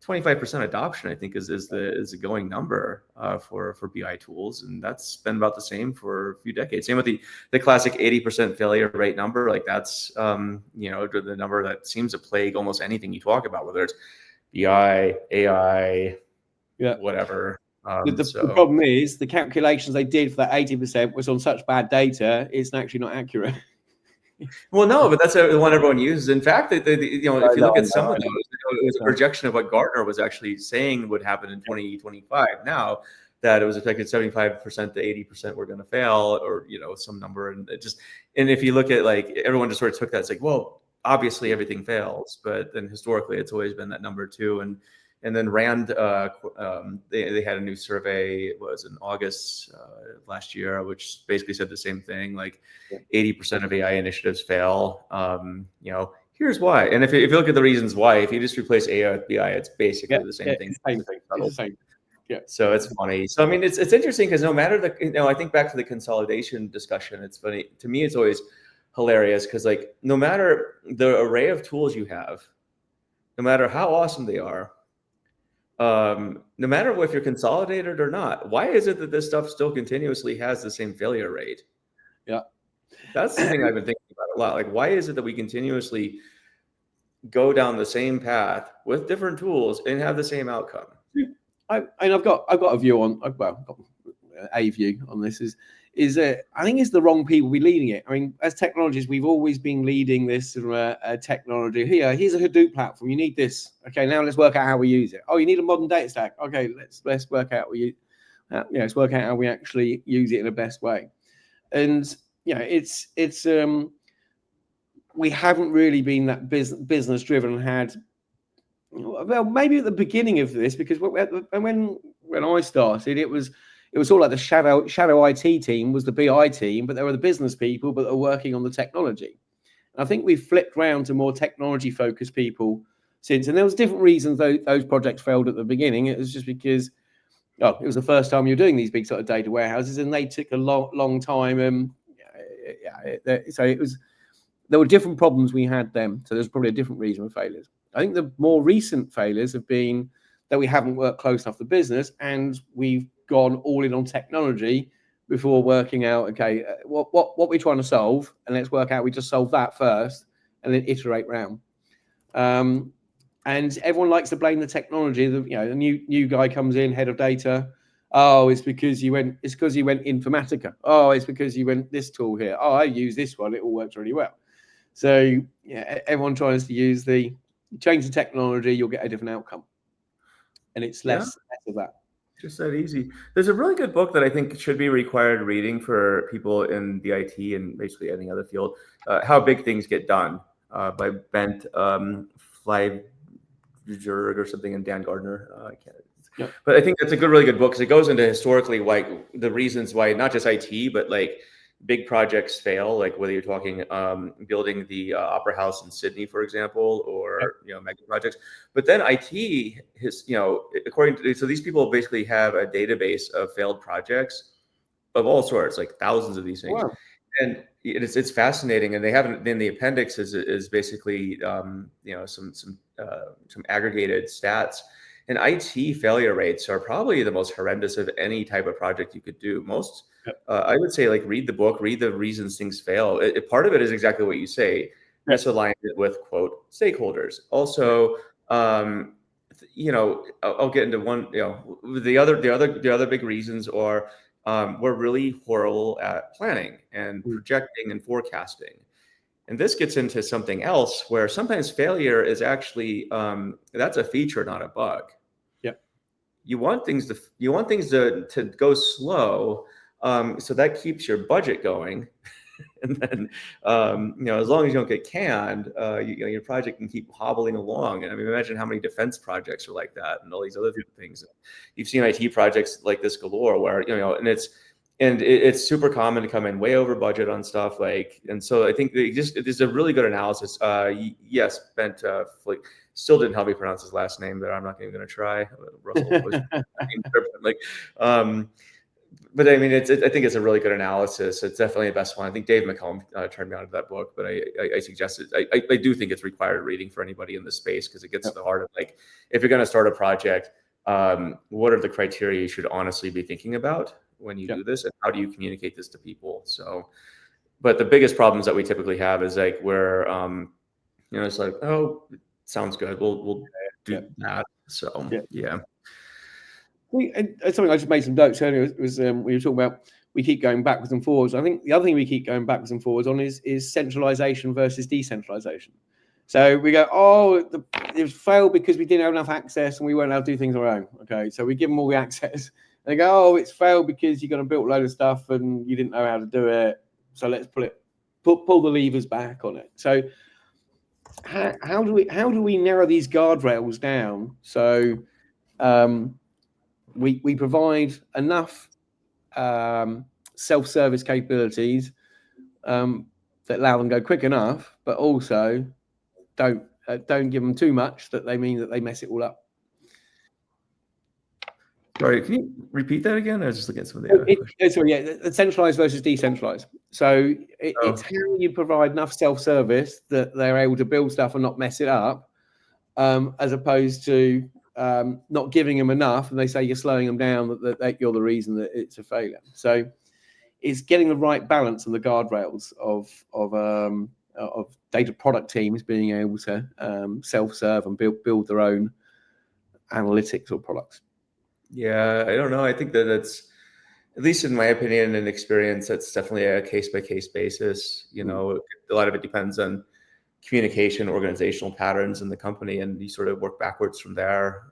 25% adoption, I think, is the going number for BI tools, and that's been about the same for a few decades. Same with the classic 80% failure rate number. Like that's the number that seems to plague almost anything you talk about, whether it's BI, AI, whatever. The problem is the calculations they did for that 80% was on such bad data, it's actually not accurate. Well, no, but that's the one everyone uses. In fact, if you look at some of those, it was a projection of what Gartner was actually saying would happen in 2025. Now that it was expected 75% to 80% were going to fail, or some number, and if you look at, like, everyone just sort of took that. It's like, well, obviously everything fails, but then historically it's always been that number too. And then Rand, they had a new survey, it was in August last year, which basically said the same thing, like 80% of AI initiatives fail. Here's why. And if you look at the reasons why, if you just replace AI with BI, it's basically the same thing. It's the same. Yeah. So it's funny. So I mean, it's interesting because no matter I think back to the consolidation discussion, it's funny. To me, it's always hilarious because, like, no matter the array of tools you have, no matter how awesome they are, no matter if you're consolidated or not, why is it that this stuff still continuously has the same failure rate? Yeah. That's the thing I've been thinking about a lot. Like, why is it that we continuously go down the same path with different tools and have the same outcome? I've got a view on, I've got a view on this is that I think it's the wrong people be leading it. I mean, as technologists, we've always been leading this technology. Here's a Hadoop platform. You need this. Okay, now let's work out how we use it. Oh, you need a modern data stack. Okay, let's work out let's work out how we actually use it in the best way. And it's we haven't really been that business driven and had. Well, maybe at the beginning of this, because when I started, it was all like the shadow IT team was the BI team, but there were the business people, but are working on the technology. And I think we've flipped around to more technology focused people since, and there was different reasons those projects failed at the beginning. It was just because it was the first time you're doing these big sort of data warehouses, and they took a long time. So it was, there were different problems we had then. So there's probably a different reason for failures. I think the more recent failures have been that we haven't worked close enough to business, and we've gone all in on technology before working out, okay, what we're trying to solve, and let's work out we just solve that first and then iterate round. And everyone likes to blame the technology. The new guy comes in, head of data. Oh, it's because you went Informatica. Oh, it's because you went this tool here. Oh, I use this one. It all works really well. So everyone tries to use change the technology, you'll get a different outcome. And it's less of that. Just that easy. There's a really good book that I think should be required reading for people in the IT and basically any other field. How Big Things Get Done by Bent Flyberg or something, and Dan Gardner. I can't. But I think that's a really good book because it goes into historically like the reasons why not just IT, but like big projects fail, like whether you're talking building the Opera House in Sydney, for example, or mega projects. But then IT has, according to, so these people basically have a database of failed projects of all sorts, like thousands of these things. Wow. And it's fascinating, and they haven't. In the appendix is basically some aggregated stats. And IT failure rates are probably the most horrendous of any type of project you could do. Most, I would say, like read the book, read the reasons things fail. Part of it is exactly what you say, misalignment with quote stakeholders. Also, I'll get into one. The other big reasons are. We're really horrible at planning and projecting and forecasting. And this gets into something else where sometimes failure is actually, that's a feature, not a bug. Yep. You want things to go slow, so that keeps your budget going. And then, as long as you don't get canned, your project can keep hobbling along. And I mean, imagine how many defense projects are like that, and all these other things. You've seen IT projects like this galore, where and it's super common to come in way over budget on stuff. And so I think it's a really good analysis. Yes, Bent still didn't help me pronounce his last name, but I'm not even going to try. Russell, but I mean, I think it's a really good analysis. It's definitely the best one. I think Dave McCollum turned me on to that book, but I suggest it. I do think it's required reading for anybody in this space, because it gets to the heart of, like, if you're going to start a project, what are the criteria you should honestly be thinking about when you do this, and how do you communicate this to people? So, but the biggest problems that we typically have is like where, it's like, oh, it sounds good, we'll do that. So yeah. Something I just made some notes earlier was we were talking about, we keep going backwards and forwards. I think the other thing we keep going backwards and forwards on is centralization versus decentralization. So we go, it failed because we didn't have enough access and we weren't allowed to do things on our own. Okay, so we give them all the access. And they go, it's failed because you're going to build a load of stuff and you didn't know how to do it. So let's pull the levers back on it. So how do we narrow these guardrails down? So we provide enough self-service capabilities that allow them to go quick enough, but also don't give them too much that they mean that they mess it all up. Sorry, can you repeat that again? I was just looking at some of the other questions. Centralized versus decentralized. So it's how you provide enough self-service that they're able to build stuff and not mess it up, as opposed to not giving them enough, and they say you're slowing them down, that you're the reason that it's a failure. So it's getting the right balance and the guardrails of data product teams being able to self-serve and build their own analytics or products. Yeah, I don't know. I think that's, at least in my opinion and experience, that's definitely a case-by-case basis. A lot of it depends on communication, organizational patterns in the company, and you sort of work backwards from there.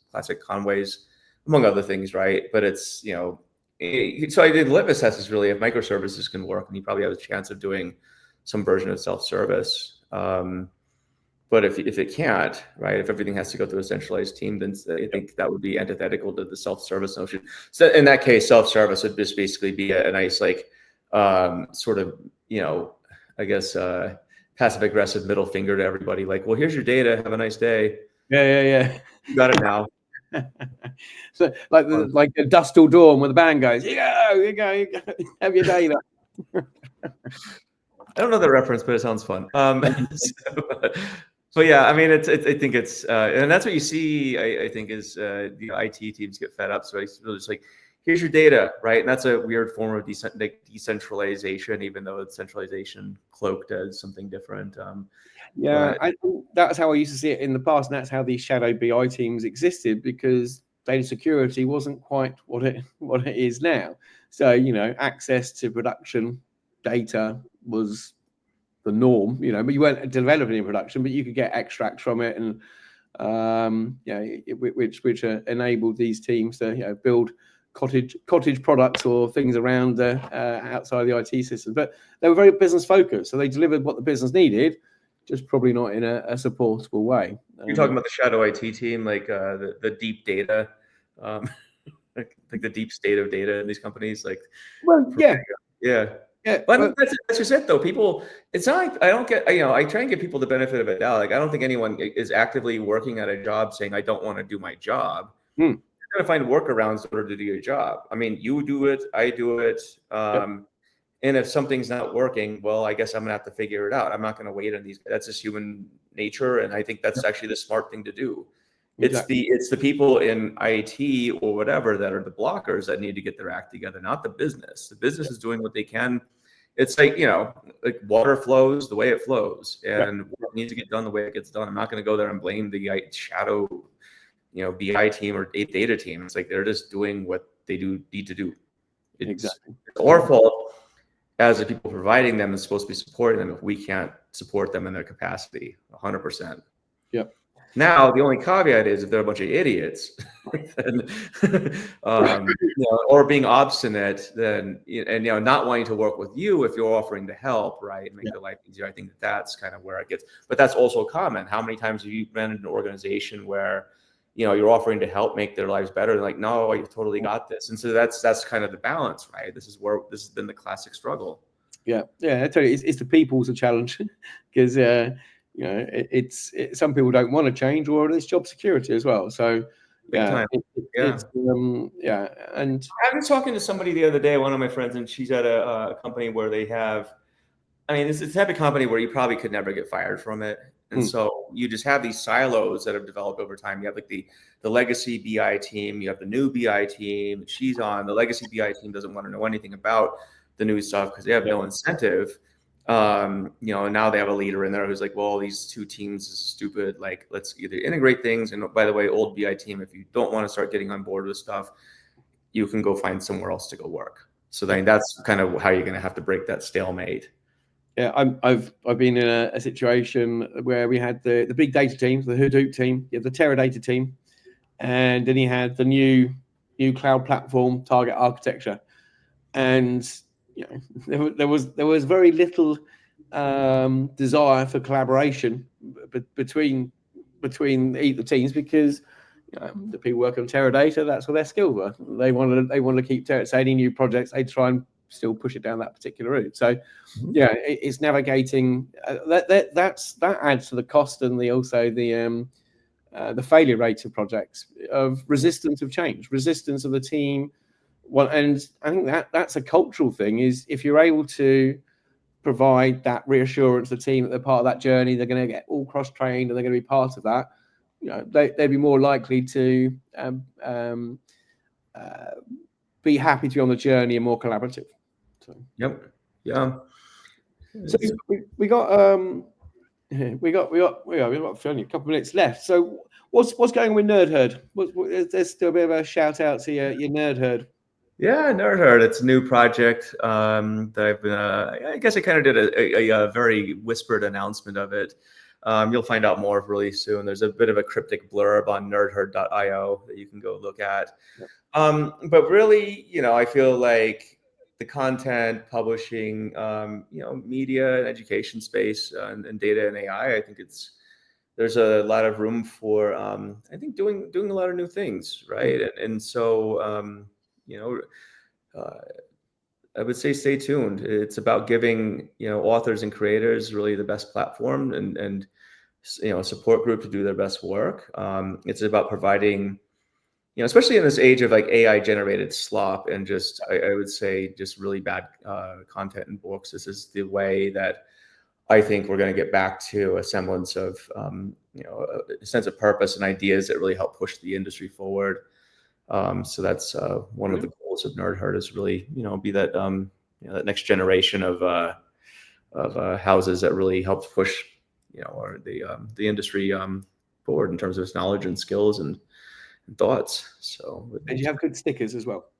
Classic Conway's, among other things, right? But it's, so I did litmus tests is really if microservices can work, and you probably have a chance of doing some version of self-service. But if it can't, right, if everything has to go through a centralized team, then I think that would be antithetical to the self-service notion. So in that case, self-service would just basically be a nice, like, sort of, I guess, passive aggressive middle finger to everybody. Like, well, here's your data. Have a nice day. Yeah. You got it now. So like a Dust Till Dawn when the band goes, you go, have your data. I don't know the reference, but it sounds fun. So yeah, I mean, I think it's, and that's what you see. I think is the IT teams get fed up. So it's just like, here's your data, right? And that's a weird form of decentralization, even though it's centralization cloaked as something different. I think that's how I used to see it in the past, and that's how these shadow BI teams existed, because data security wasn't quite what it is now. So access to production data was the norm, but you weren't developing in production, but you could get extracts from it, and which enabled these teams to build cottage products or things around outside the IT system. But they were very business focused, so they delivered what the business needed, just probably not in a supportable way. You're talking about the shadow IT team, like the deep data, like the deep state of data in these companies, like. Well, yeah. But that's just it, though. People, it's not like I don't get, I try and give people the benefit of it now. Like, I don't think anyone is actively working at a job saying, I don't want to do my job. going to find workarounds in order to do your job. I mean, you do it, I do it. And if something's not working, well, I guess I'm gonna have to figure it out. I'm not going to wait on these. That's just human nature, and I think that's actually the smart thing to do. Exactly. It's the people in IT or whatever that are the blockers that need to get their act together, not the business. The business is doing what they can. It's like, like water flows the way it flows, and what needs to get done the way it gets done. I'm not going to go there and blame the shadow, BI team or data team. It's like they're just doing what they need to do. It's our fault as the people providing them and supposed to be supporting them if we can't support them in their capacity 100%. Yep. Now, the only caveat is if they're a bunch of idiots, then, or being obstinate, then, and, not wanting to work with you if you're offering to help, right, and make their life easier. I think that's kind of where it gets, but that's also common. How many times have you been in an organization where, you're offering to help make their lives better? They're like, no, you've totally got this. And so that's kind of the balance, right? This has been the classic struggle. Yeah. I tell you, it's the people's a challenge because, some people don't want to change, or it's job security as well. So, and I was talking to somebody the other day, one of my friends, and she's at a company where they have, it's the type of company where you probably could never get fired from it. And so you just have these silos that have developed over time. You have like the legacy BI team, you have the new BI team she's on. The legacy BI team doesn't want to know anything about the new stuff because they have no incentive. And now they have a leader in there who's like, well, these two teams is stupid. Like, let's either integrate things. And by the way, old BI team, if you don't want to start getting on board with stuff, you can go find somewhere else to go work. So then that's kind of how you're going to have to break that stalemate. Yeah, I've been in a situation where we had the big data teams, the Hadoop team, you have the Teradata team, and then you had the new cloud platform target architecture, and there was very little desire for collaboration between either teams because the people working on Teradata, that's what their skills were. They want to keep Teradata. So any new projects, they try and still push it down that particular route. So it's navigating that adds to the cost and the failure rates of projects, of resistance of change, resistance of the team. Well, and I think that's a cultural thing, is if you're able to provide that reassurance to the team that they're part of that journey, they're going to get all cross-trained and they're going to be part of that, they'd be more likely to be happy to be on the journey and more collaborative. So. Yep. Yeah. So we got only a couple of minutes left. So what's going on with Nerd Herd? There's still a bit of a shout out to your Nerd Herd. Yeah, Nerd Herd. It's a new project that I've been. I guess I kind of did a very whispered announcement of it. You'll find out more really soon. There's a bit of a cryptic blurb on nerdherd.io that you can go look at. But really, I feel like the content publishing, media and education space and data and AI, I think there's a lot of room for, I think doing a lot of new things, right? And so, I would say stay tuned. It's about giving, authors and creators really the best platform and a support group to do their best work. It's about providing, especially in this age of like AI generated slop and just, I would say just really bad content in books. This is the way that I think we're going to get back to a semblance of, a sense of purpose and ideas that really help push the industry forward. So that's one of the goals of Nerd Herd, is really, be that, that next generation of houses that really helps push, or the industry forward in terms of its knowledge and skills and thoughts. So, and you have good stickers as well.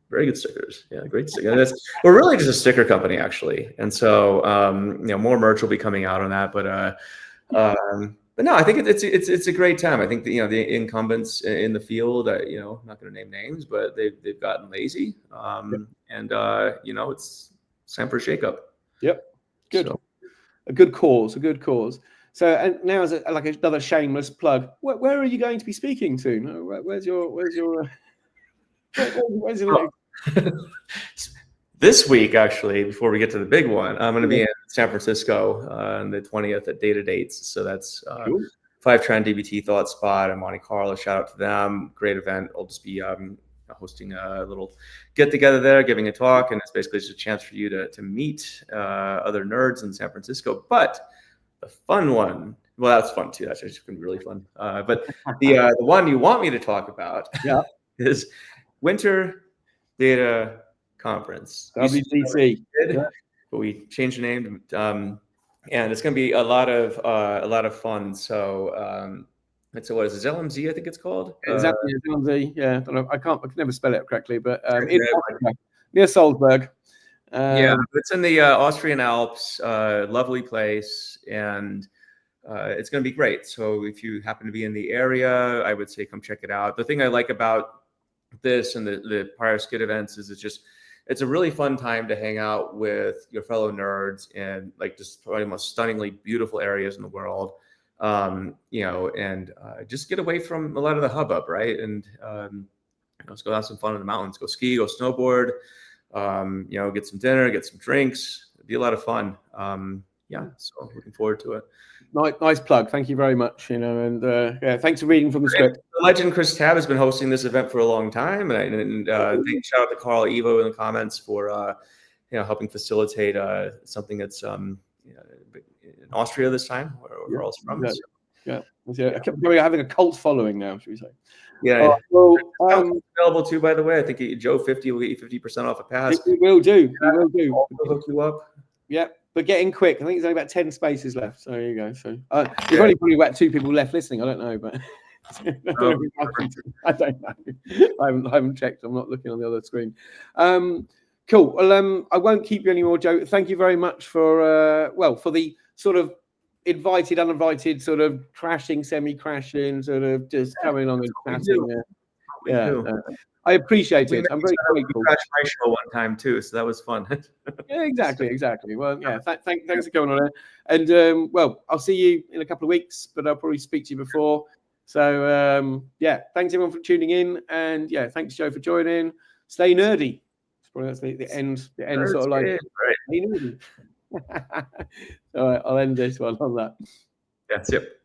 Very good stickers. Yeah, great stickers. We're really just a sticker company, actually. And so, more merch will be coming out on that. But no, I think it's a great time. I think that, the incumbents in the field, I'm not going to name names, but they've gotten lazy. And it's time for a shakeup. Yep. Good. So. A good cause. So, and now as like another shameless plug, where are you going to be speaking soon? Where's your This week, actually, before we get to the big one, I'm going to be in San Francisco on the 20th at Data Dates. So that's cool. Fivetran DBT ThoughtSpot and Monte Carlo. Shout out to them. Great event. I'll just be hosting a little get together there, giving a talk, and it's basically just a chance for you to meet other nerds in San Francisco. But the fun one, well, that's fun too. That's actually going to be really fun. But the one you want me to talk about is Winter Data Conference. WDC. But we changed the name, and it's going to be a lot of fun. So what is it? LMZ, I think it's called. Exactly, LMZ. Yeah, I can never spell it correctly, but near Salzburg. Yeah, it's in the Austrian Alps. Lovely place, and it's going to be great. So if you happen to be in the area, I would say come check it out. The thing I like about this and the prior skid events is it's a really fun time to hang out with your fellow nerds in like just probably the most stunningly beautiful areas in the world. And just get away from a lot of the hubbub, right? And let's go have some fun in the mountains, go ski, go snowboard, get some dinner, get some drinks. It'd be a lot of fun. So looking forward to it. Nice plug. Thank you very much. And thanks for reading from the script. The legend Chris Tab has been hosting this event for a long time, and shout out to Carl Evo in the comments for helping facilitate something that's in Austria this time, where we're all from. Yeah. We're having a cult following now, should we say? Yeah. Well, available too, by the way. I think Joe 50 will get you 50% off a pass. He will do. We'll hook you up. Yeah. But get in quick. I think there's only about 10 spaces left. So there you go. So we've only probably about 2 people left listening. I don't know, but I don't know. I haven't checked. I'm not looking on the other screen. Cool. Well, I won't keep you anymore, Joe. Thank you very much for the sort of invited, uninvited, sort of crashing, semi-crashing, sort of just coming on and chatting. I appreciate it. I'm very grateful. Crashed my show one time too, so that was fun. Yeah, exactly. Well, yeah, thanks for coming on it. And I'll see you in a couple of weeks, but I'll probably speak to you before. So thanks everyone for tuning in, and thanks Joe for joining. Stay nerdy. That's the end sort of like. Stay nerdy. All right, I'll end this one on that. That's it.